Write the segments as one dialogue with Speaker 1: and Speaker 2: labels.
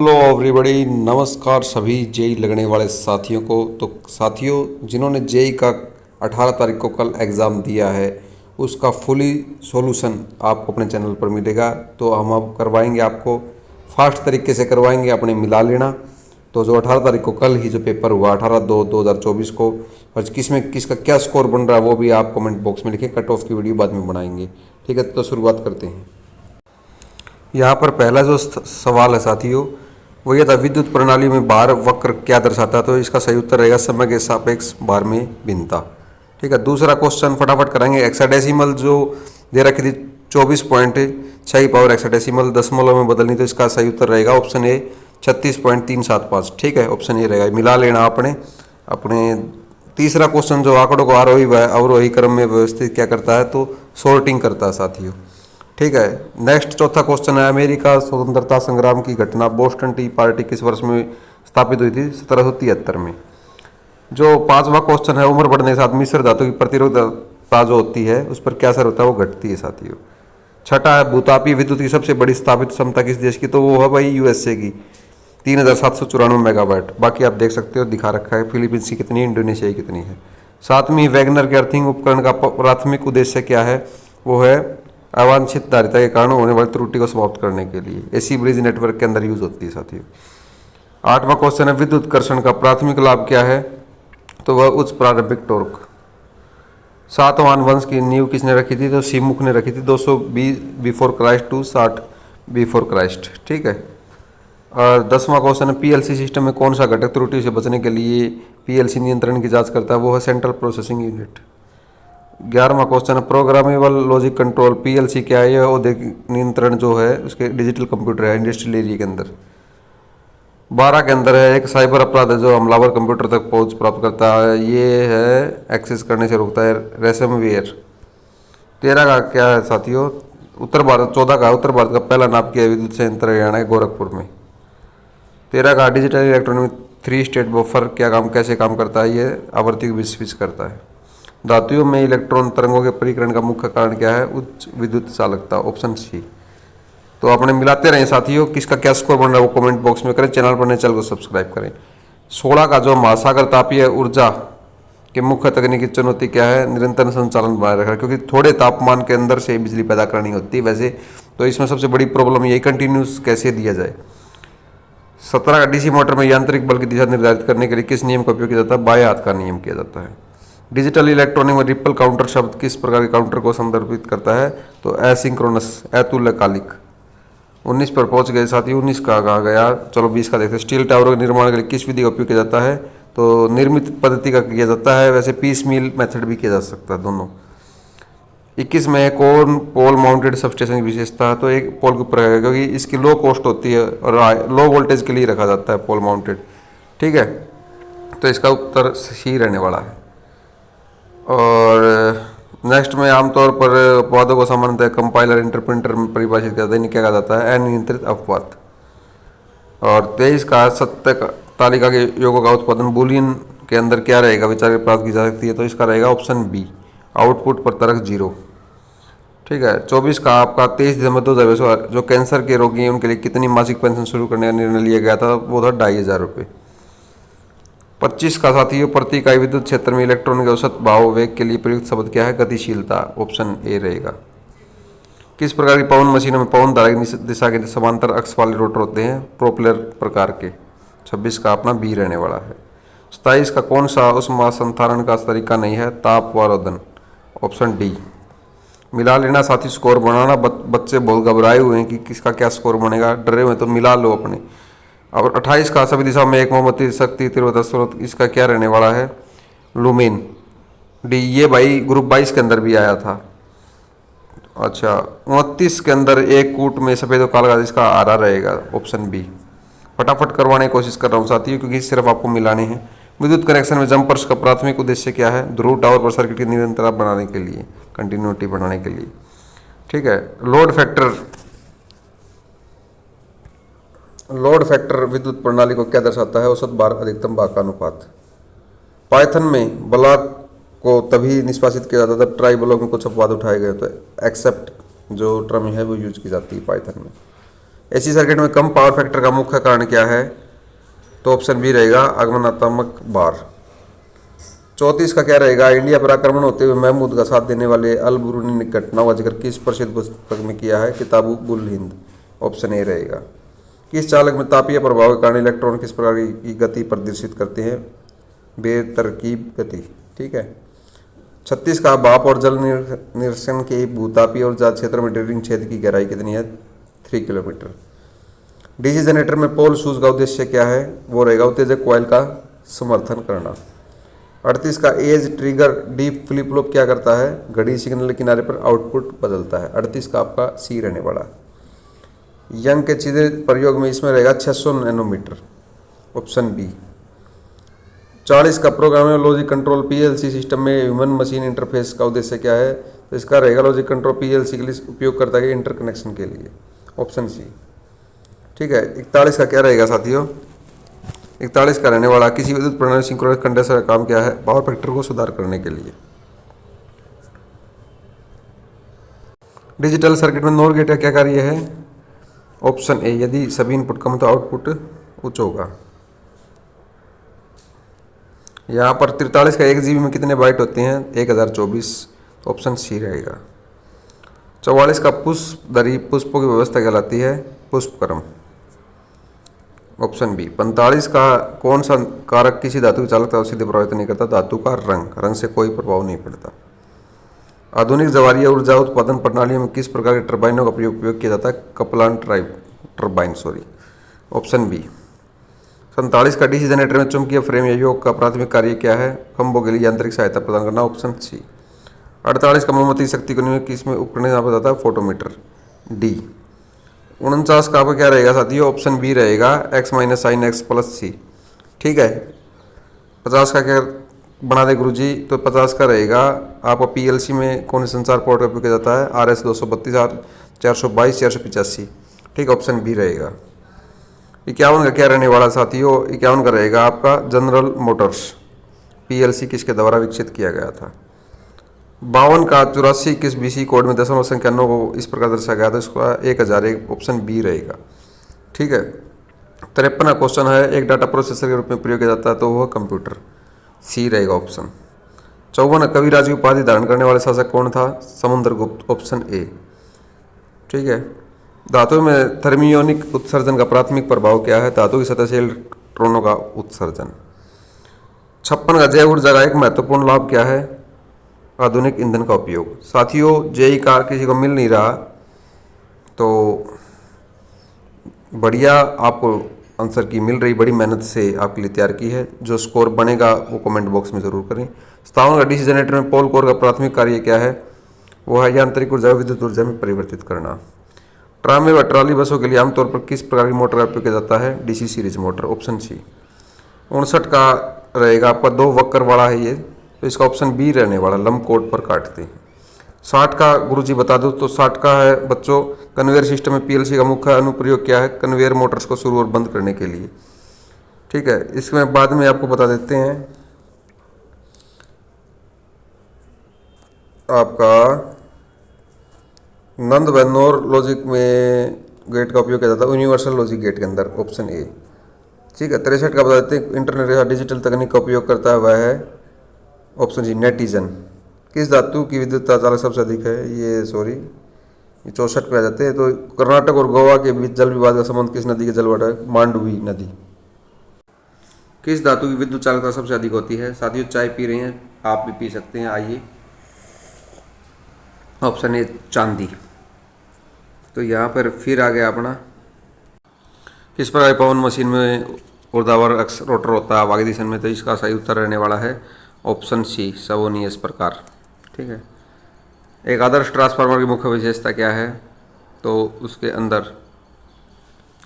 Speaker 1: Hello everybody, नमस्कार सभी JEE लगने वाले साथियों को। तो साथियों, जिन्होंने जेई का 18 तारीख को कल एग्ज़ाम दिया है, उसका फुली सॉल्यूशन आपको अपने चैनल पर मिलेगा। तो हम अब करवाएंगे, आपको फास्ट तरीके से करवाएंगे, अपने मिला लेना। तो जो 18 तारीख को कल ही जो पेपर हुआ 18/2/2024 को, और किसमें किसका क्या स्कोर बन रहा है वो भी आप कमेंट बॉक्स में लिखें। कट ऑफ की वीडियो बाद में बनाएंगे, ठीक है। तो शुरुआत करते हैं। यहाँ पर पहला जो सवाल है साथियों, वो ये था, विद्युत प्रणाली में भार वक्र क्या दर्शाता है। तो इसका सही उत्तर रहेगा समय के सापेक्ष भार में भिन्नता, ठीक है। दूसरा क्वेश्चन फटाफट कराएंगे। हेक्साडेसिमल जो दे रखी थी 24.6 पावर हेक्साडेसिमल दशमलव में बदलनी, तो इसका सही उत्तर रहेगा ऑप्शन ए 36.375, ठीक है। ऑप्शन ए रहेगा, मिला लेना आपने अपने। तीसरा क्वेश्चन जो आंकड़ों को आरोही व अवरोही क्रम में व्यवस्थित क्या करता है, तो सॉर्टिंग करता है साथियों, ठीक है। नेक्स्ट चौथा क्वेश्चन है, अमेरिका स्वतंत्रता संग्राम की घटना बोस्टन टी पार्टी किस वर्ष में स्थापित हुई थी? 1773 में। जो पांचवा क्वेश्चन है, उम्र बढ़ने के साथ मिश्र धातु की प्रतिरोधकता जो होती है उस पर क्या असर होता है? वो घटती है साथियों। छठा है, भूतापीय विद्युत की सबसे बड़ी स्थापित क्षमता किस देश की? तो वो है भाई यूएसए की, 3794 मेगावाट। बाकी आप देख सकते हो, दिखा रखा है। फिलीपींस की कितनी, इंडोनेशिया की कितनी है। सातवीं, वैगनर के अर्थिंग उपकरण का प्राथमिक उद्देश्य क्या है? वो है अवांछित धारिता के कारण होने वाली त्रुटि को समाप्त करने के लिए। एसी ब्रिज नेटवर्क के अंदर यूज होती है साथियों। आठवां क्वेश्चन है, विद्युत कर्षण का प्राथमिक लाभ क्या है? तो वह उच्च प्रारंभिक टॉर्क। सातवां, वंश की नींव किसने रखी थी? तो सिमुख ने रखी थी, 220 before Christ to 60 before Christ, ठीक है। और 10वां क्वेश्चन है, पीएलसी सिस्टम में कौन सा घटक त्रुटि से बचने के लिए पीएलसी नियंत्रण की जांच करता है? वो है सेंट्रल प्रोसेसिंग यूनिट। 11वां क्वेश्चन है, प्रोग्रामेबल लॉजिक कंट्रोल पीएलसी क्या है? यह औद्योगिक नियंत्रण जो है उसके डिजिटल कंप्यूटर है इंडस्ट्रियल एरिया के अंदर। 12 के अंदर है, एक साइबर अपराध है जो हमलावर कंप्यूटर तक पहुंच प्राप्त करता है, ये है एक्सेस करने से रोकता है, रैंसमवेयर। 13 का क्या है साथियों? उत्तर भारत। 14 का, उत्तर भारत का पहला नाभिकीय विद्युत संयंत्र हरियाणा के गोरखपुर में। 13 का, डिजिटल इलेक्ट्रॉनिक 3 स्टेट बफर क्या काम, कैसे काम करता है? ये आवर्ती को स्विच करता है। धातुओं में इलेक्ट्रॉन तरंगों के परिकरण का मुख्य कारण क्या है? उच्च विद्युत चालकता, ऑप्शन सी। तो आपने मिलाते रहें साथियों, किसका क्या स्कोर बन रहा है वो कमेंट बॉक्स में करें। चैनल पर नए, चैनल को सब्सक्राइब करें। 16 का, जो महासागर तापीय ऊर्जा के मुख्य तकनीकी चुनौती क्या है? निरंतर संचालन बनाए रखना, क्योंकि थोड़े तापमान के अंदर से बिजली पैदा करनी होती है वैसे। तो इसमें सबसे बड़ी प्रॉब्लम यही, कंटिन्यूस कैसे दिया जाए। 17 का, डीसी मोटर में यांत्रिक बल की दिशा निर्धारित करने के लिए किस नियम का उपयोग किया जाता है? बाएं हाथ का नियम किया जाता है। डिजिटल इलेक्ट्रॉनिक में रिपल काउंटर शब्द किस प्रकार के काउंटर को संदर्भित करता है? तो एसिंक्रोनस, अतुल्यकालिक। 19 पर पहुंच गए साथी। 19 का कहा गया, चलो 20 का देखते हैं। स्टील टावरों के निर्माण के लिए किस विधि का उपयोग किया जाता है? तो निर्मित पद्धति का किया जाता है, वैसे पीस मील मेथड भी किया जा सकता है, दोनों। 21 में कौन पोल माउंटेड सबस्टेशन की विशेषता है? तो एक पोल के ऊपर है, क्योंकि इसकी लो कॉस्ट होती है और लो वोल्टेज के लिए रखा जाता है पोल माउंटेड, ठीक है। तो इसका उत्तर सी रहने वाला है। और नेक्स्ट में आमतौर पर अपवादों को सामान्यतः कंपाइलर इंटरप्रेटर में परिभाषित किया जाता है, क्या कहा जाता है? अनियंत्रित अपवाद। और 23 का, सत्य तालिका के योगों का उत्पादन बूलियन के अंदर क्या रहेगा? विचार की प्राप्त की जा सकती है, तो इसका रहेगा ऑप्शन बी, आउटपुट पर तर्क 0, ठीक है। 24 का आपका, 23 दिसंबर 2022 जो कैंसर के रोगी हैं उनके लिए कितनी मासिक पेंशन शुरू करने का निर्णय लिया गया था? वो था 2500 रुपये। 25 का साथियों, प्रति इकाई विद्युत क्षेत्र में इलेक्ट्रॉन के औसत भाव वेग के लिए प्रयुक्त शब्द क्या है? गतिशीलता, ऑप्शन ए रहेगा। किस प्रकार की पवन मशीनों में पवन धारा की दिशा के समांतर अक्ष वाले रोटर होते हैं? प्रोपेलर प्रकार के। 26 का अपना बी रहने वाला है। 27 का, कौन सा उष्मा संधारण का तरीका नहीं है? तापवारोधन, ऑप्शन डी। मिला लेना साथी, स्कोर बनाना। बच्चे बहुत घबराए हुए हैं कि किसका क्या स्कोर बनेगा, डरे हुए तो मिला लो अपने। और 28 का, सभी दिशाओं में एक मोमबत्ती शक्ति तीव्रता स्रोत, इसका क्या रहने वाला है? Lumen, D. ये भाई ग्रुप 22 के अंदर भी आया था। अच्छा, 29 के अंदर, एक कूट में सफ़ेद और काला, इसका आरा रहेगा, ऑप्शन बी। फटाफट करवाने की कोशिश कर रहा हूँ साथियों, क्योंकि सिर्फ आपको मिलाने हैं। विद्युत कनेक्शन में जंपर्स का प्राथमिक उद्देश्य क्या है? ध्रुव टावर पर सर्किट की निरंतरता बनाने के लिए, कंटिन्यूटी बनाने के लिए, ठीक है। लोड फैक्टर विद्युत प्रणाली को क्या दर्शाता है? औसत भार अधिकतम भार का अनुपात। पाइथन में ब्लॉक को तभी निष्पादित किया जाता है जब ट्राई ब्लॉक में कुछ अपवाद उठाए गए, तो एक्सेप्ट जो टर्म है वो यूज की जाती है पाइथन में। एसी सर्किट में कम पावर फैक्टर का मुख्य कारण क्या है? तो ऑप्शन बी रहेगा आगमनात्मक भार। 34 का क्या रहेगा? इंडिया पर आक्रमण होते हुए महमूद का साथ देने वाले अल बुरूनी घटनाओं का जिक्र किस प्रसिद्ध पुस्तक में किया है? किताबु बुल हिंद। ऑप्शन ए रहेगा। किस चालक में तापीय प्रभाव के कारण इलेक्ट्रॉन किस प्रकार की गति प्रदर्शित करते हैं? बेतरकीब गति। ठीक है। 36 का भाप और जल निरसन के भूतापीय और जात क्षेत्र में ड्रिलिंग छेद की गहराई कितनी है? 3 किलोमीटर। डीसी जनरेटर में पोल शूज का उद्देश्य क्या है? वो रहेगा उत्तेजक कॉइल का समर्थन करना। 38 का edge trigger deep flip flop क्या करता है? घड़ी सिग्नल किनारे पर आउटपुट बदलता है। 38 का आपका सी रहने वाला। यंग के छिद्र प्रयोग में इसमें रहेगा 600 नैनोमीटर। Option B. 40 का programmable logic control PLC system में ह्यूमन मशीन इंटरफेस का उद्देश्य क्या है? तो इसका रहेगा लॉजिक कंट्रोल पीएलसी के लिए उपयोगकर्ता के इंटरकनेक्शन के लिए। Option C. ठीक है। 41 का क्या रहेगा साथियों? 41 का रहने वाला किसी विद्युत प्रणाली सिंक्रोनस कंडेंसर का काम क्या है? पावर फैक्टर को सुधार करने के लिए। डिजिटल सर्किट में नॉर गेट का क्या कार्य है? ऑप्शन ए, यदि सभी इनपुट कम तो आउटपुट उच्च होगा। यहाँ पर 43 का 1 GB में कितने बाइट होते हैं? 1024। ऑप्शन सी रहेगा। 44 का पुष्पधरी पुष्पों की व्यवस्था कहलाती है? पुष्पक्रम। Option B. 45 का कौन सा कारक किसी धातु की चालकता को सीधे प्रभावित नहीं करता? धातु का रंग से कोई प्रभाव नहीं पड़ता। आधुनिक ज्वारीय ऊर्जा उत्पादन प्रणालियों में किस प्रकार के टर्बाइनों का उपयोग किया जाता है? Kaplan turbine. Option B. 47 का डीसी जनरेटर में चुंबकीय फ्रेम या योग का प्राथमिक कार्य क्या है? खंभों के लिए यांत्रिक सहायता प्रदान करना। Option C. 48 का मोमबत्ती शक्ति को नियंत्रित किस में उपकरण नापा जाता है? फोटोमीटर। डी। 49 का आपका क्या रहेगा साथियों? ऑप्शन बी रहेगा x minus sine x plus C. ठीक है। 50 का क्या बना दे गुरुजी? तो 50 का रहेगा आपका पीएलसी में कौन से संचार पोर्ट का उपयोग किया जाता है? RS 232, R 422, 485। ठीक, ऑप्शन बी रहेगा। 51 का क्या रहने वाला साथियों? 51 का रहेगा आपका जनरल मोटर्स। पीएलसी किसके द्वारा विकसित किया गया था? 52 का 84 किस बीसी कोड में दशमलव संख्या 9 को इस प्रकार दर्शाया गया था? इसका 1001। ऑप्शन बी रहेगा। ठीक है। 53 का क्वेश्चन है एक डाटा प्रोसेसर के रूप में प्रयोग किया जाता है तो वह कंप्यूटर। सी रहेगा ऑप्शन। 54 कविराज की उपाधि धारण करने वाले शासक कौन था? समुद्रगुप्त। Option A. ठीक है। धातु में थर्मियोनिक उत्सर्जन का प्राथमिक प्रभाव क्या है? धातु की सतह से इलेक्ट्रॉनों का उत्सर्जन। 56 का जैव ऊर्जा का एक महत्वपूर्ण लाभ क्या है? आधुनिक ईंधन का उपयोग। साथियों जेई का किसी को मिल नहीं रहा तो बढ़िया आपको आंसर की मिल रही, बड़ी मेहनत से आपके लिए तैयार की है। जो स्कोर बनेगा वो कमेंट बॉक्स में ज़रूर करें। 57 का डीसी जनरेटर में पोल कोर का प्राथमिक कार्य क्या है? वो है यांत्रिक ऊर्जा को विद्युत ऊर्जा में परिवर्तित करना। ट्रामे व ट्रॉली बसों के लिए आमतौर पर किस प्रकार की मोटर का उपयोग किया जाता है? DC series motor. Option C. 59 का रहेगा आपका 2 वक्र वाला है ये, तो इसका ऑप्शन बी रहने वाला, लंब कोड पर काटते हैं। 60 का गुरुजी बता दूं तो 60 का है बच्चों कन्वेयर सिस्टम में पीएलसी का मुख्य अनुप्रयोग क्या है? कन्वेयर मोटर्स को शुरू और बंद करने के लिए। ठीक है, इसमें बाद में आपको बता देते हैं। आपका नंद व नोर लॉजिक में गेट का उपयोग किया जाता है यूनिवर्सल लॉजिक गेट के अंदर। Option A. ठीक है। 63 का बता देते हैं इंटरनेट या डिजिटल तकनीक का उपयोग करता है वह है ऑप्शन जी नेटिजन। किस धातु की विद्युत चालक सबसे अधिक है? ये 64 पे आ जाते हैं। तो कर्नाटक और गोवा के बीच जल विवाद का संबंध किस नदी के जलवाट है? मांडवी नदी। किस धातु की विद्युत चालकता सबसे अधिक होती है? साथियों चाय पी रहे हैं, आप भी पी सकते हैं, आइए। ऑप्शन ए चांदी। तो यहाँ पर फिर आ गया अपना किस प्रकार पवन मशीन में ऊर्ध्वाधर अक्ष रोटर होता है आगे दिशा में? तो इसका सही उत्तर रहने वाला है ऑप्शन सी, सवोनियस प्रकार। ठीक है। एक आदर्श ट्रांसफार्मर की मुख्य विशेषता क्या है? तो उसके अंदर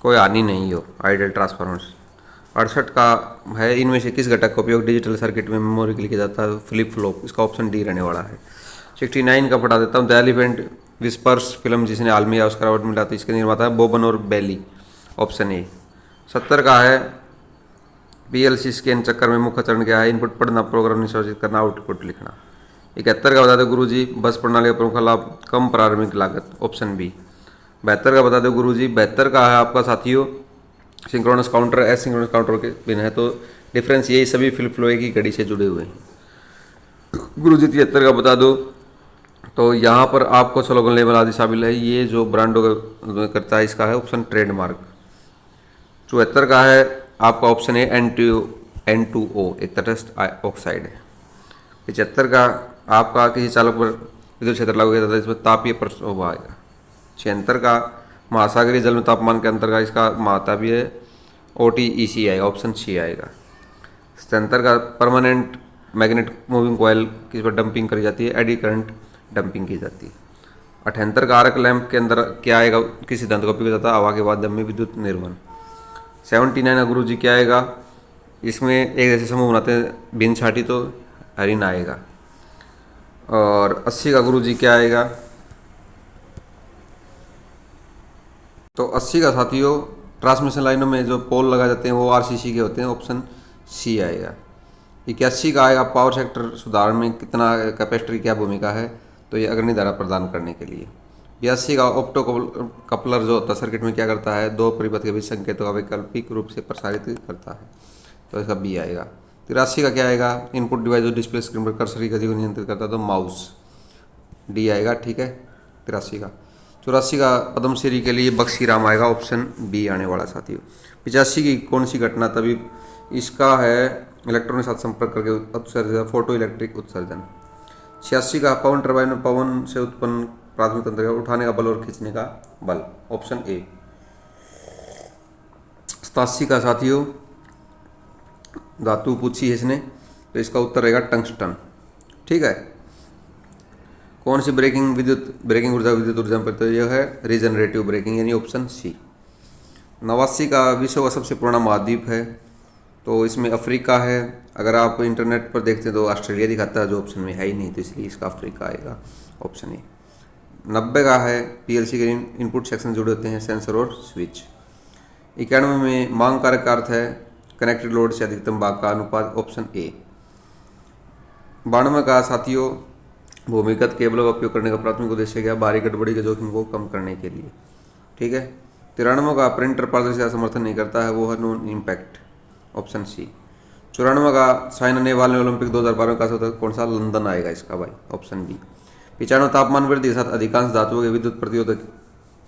Speaker 1: कोई हानि नहीं हो, आइडियल ट्रांसफार्मर। 68 का है इनमें से किस घटक का उपयोग डिजिटल सर्किट में मेमोरी के लिए किया जाता है? Flip flop. इसका ऑप्शन डी रहने वाला है। 69 का पढ़ा देता हूँ द एलिफेंट विस्पर्स फिल्म जिसने हाल में ऑस्कर अवार्ड मिला था, इसके निर्माता है बॉबन और बेली। Option A. 70 का है पीएलसी स्कैन चक्कर में मुख्य चरण क्या है? इनपुट पढ़ना, प्रोग्राम निष्पादित करना, आउटपुट लिखना। 71 का बता दो गुरुजी बस प्रणाली का प्रमुख लाभ? कम प्रारंभिक लागत। Option B. 72 का बता दो गुरुजी। 72 का है आपका साथियों synchronous counter, S synchronous counter के पिन है, तो डिफरेंस यही, सभी फ्लिप फ्लोए की घड़ी से जुड़े हुए हैं। गुरुजी 73 का बता दो। तो यहाँ पर आपको स्लोगन लेबल आदि शामिल है। ये जो ब्रांडों का करता है इसका है ऑप्शन ट्रेडमार्क। 74 का है आपका ऑप्शन है N2O, एक तटस्थ ऑक्साइड है। 75 का आपका किसी चालक पर विद्युत क्षेत्र लागू किया जाता है, इसमें तापीय प्रभाव आएगा। 76 का महासागरीय जल में तापमान के अंतर का इसका महातापीय OTEC आएगा, ऑप्शन सी आएगा। 77 का परमानेंट मैग्नेट मूविंग कॉयल किस पर डंपिंग करी जाती है, एडी करंट डंपिंग की जाती है। 78 का आर्क लैंप के अंदर क्या आएगा, किस सिद्धांत का उपयोग किया जाता है, हवा के माध्यम में विद्युत निर्वहन। 79 का गुरु जी क्या आएगा, इसमें एक जैसे समूह बनाते हैं बिन छाटी, तो हरिन आएगा। और 80 का गुरु जी क्या आएगा, तो 80 का साथियों ट्रांसमिशन लाइनों में जो पोल लगाए जाते हैं वो RCC के होते हैं, ऑप्शन सी आएगा। 81 का आएगा पावर सेक्टर सुधार में कितना कैपेसिटर की क्या भूमिका है, तो ये अग्रणी धारा प्रदान करने के लिए। 82 का ऑप्टो कपलर जो होता है सर्किट में क्या करता है, दो परिपथ के बीच संकेतों का वैकल्पिक रूप से प्रसारित करता है, तो इसका बी आएगा। 83 का क्या आएगा, इनपुट डिवाइस जो डिस्प्ले स्क्रीन पर कर्सर की गति को नियंत्रित करता है, तो माउस, डी आएगा। ठीक है 83 का। 84 का पद्मश्री के लिए बख्शीराम आएगा, ऑप्शन बी आने वाला साथियों। 85 की कौन सी घटना, तभी इसका है इलेक्ट्रॉन के साथ संपर्क करके उत्सर्जन, फोटो इलेक्ट्रिक उत्सर्जन। 86 का पवन टरबाइन में पवन से उत्पन्न प्राथमिक तंत्र का उठाने का बल और खींचने का बल, ऑप्शन ए। 87 का साथियों धातु पूछी है इसने, तो इसका उत्तर रहेगा टंगस्टन। ठीक है। कौन सी ब्रेकिंग ऊर्जा विद्युत ऊर्जा में, तो यह है रीजनरेटिव ब्रेकिंग, यानी ऑप्शन सी। 89 का विश्व का सबसे पुराना महाद्वीप है, तो इसमें अफ्रीका है। अगर आप इंटरनेट पर देखते हैं तो ऑस्ट्रेलिया दिखाता है, जो ऑप्शन में है ही नहीं, तो इसलिए इसका अफ्रीका आएगा, ऑप्शन ए। 90 का है PLC के इनपुट सेक्शन जुड़े होते हैं, सेंसर और स्विच। 91 में मांग कारक का अर्थ है कनेक्टेड लोड से अधिकतम भाग का अनुपात, ऑप्शन ए। 92 का साथियों भूमिगत केबलों का उपयोग करने का प्राथमिक उद्देश्य क्या, भारी गड़बड़ी के जोखिम को कम करने के लिए। ठीक है। 93 का प्रिंटर पारदर्शिता समर्थन नहीं करता है, वो है नॉन इम्पैक्ट, ऑप्शन सी। 94 का साइना नेहवाल ने ओलंपिक 2012 का कौन सा, लंदन आएगा इसका भाई, ऑप्शन बी। 95 तापमान वृद्धि के साथ अधिकांश धातुओं के विद्युत प्रतिरोधक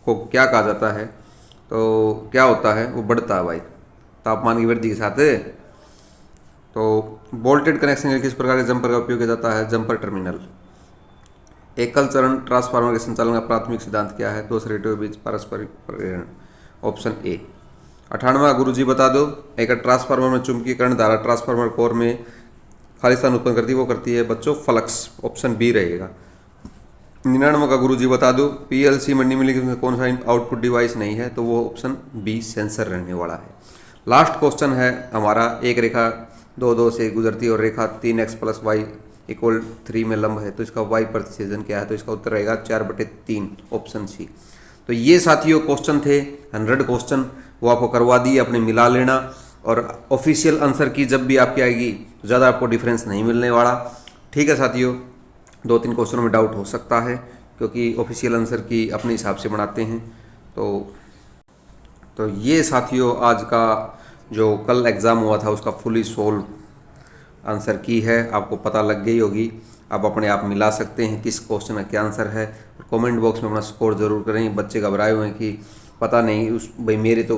Speaker 1: को क्या कहा जाता है, तो क्या होता है, वो बढ़ता है भाई तापमान की वृद्धि के साथ। तो बोल्टेड कनेक्शन के किस प्रकार के जंपर का उपयोग किया जाता है, जंपर टर्मिनल। एकल चरण ट्रांसफार्मर के संचालन का प्राथमिक सिद्धांत क्या है, दो स्लेटों के बीच पारस्परिक प्रेरण, ऑप्शन ए। 98 गुरु जी बता दो, एक ट्रांसफार्मर में चुंबकीय करंट धारा ट्रांसफार्मर कोर में खाली स्थान उत्पन्न करती है, वो करती है बच्चों फ्लक्स, ऑप्शन बी रहेगा। 99 का गुरु जी बता दो, PLC में निम्नलिखित में कौन सा आउटपुट डिवाइस नहीं है, तो वो ऑप्शन बी सेंसर रहने वाला है। लास्ट क्वेश्चन है हमारा, एक रेखा 2 से गुजरती है और रेखा 3x + y = 3 में लंब है, तो इसका y प्रतिच्छेदन क्या है, तो इसका उत्तर रहेगा 4/3, ऑप्शन सी। तो ये साथियों क्वेश्चन थे 100 क्वेश्चन, वो आपको करवा दिए, अपने मिला लेना। और ऑफिशियल आंसर की जब भी आपकी आएगी तो ज़्यादा आपको डिफरेंस नहीं मिलने वाला। ठीक है साथियों, 2-3 क्वेश्चनों में डाउट हो सकता है, क्योंकि ऑफिशियल आंसर की अपने हिसाब से बनाते हैं। तो ये साथियों आज का जो कल एग्ज़ाम हुआ था उसका फुली सोल्व आंसर की है, आपको पता लग गई होगी। आप अपने आप मिला सकते हैं किस क्वेश्चन का क्या आंसर है। कमेंट बॉक्स में अपना स्कोर ज़रूर करें। बच्चे घबराए हुए हैं कि पता नहीं उस भाई, मेरे तो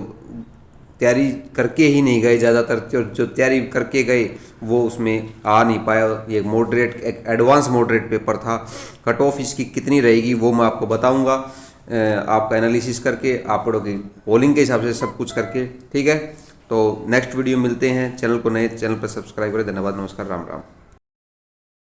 Speaker 1: तैयारी करके ही नहीं गए, ज़्यादातर जो तैयारी करके गए वो उसमें आ नहीं पाया। ये मॉडरेट, एक एडवांस मॉडरेट पेपर था। कट ऑफ इसकी कितनी रहेगी वो मैं आपको बताऊंगा, आपका एनालिसिस करके, आप लोगों की पोलिंग के हिसाब से सब कुछ करके। ठीक है, तो नेक्स्ट वीडियो मिलते हैं। चैनल को नए चैनल पर सब्सक्राइब करें। धन्यवाद, नमस्कार, राम राम।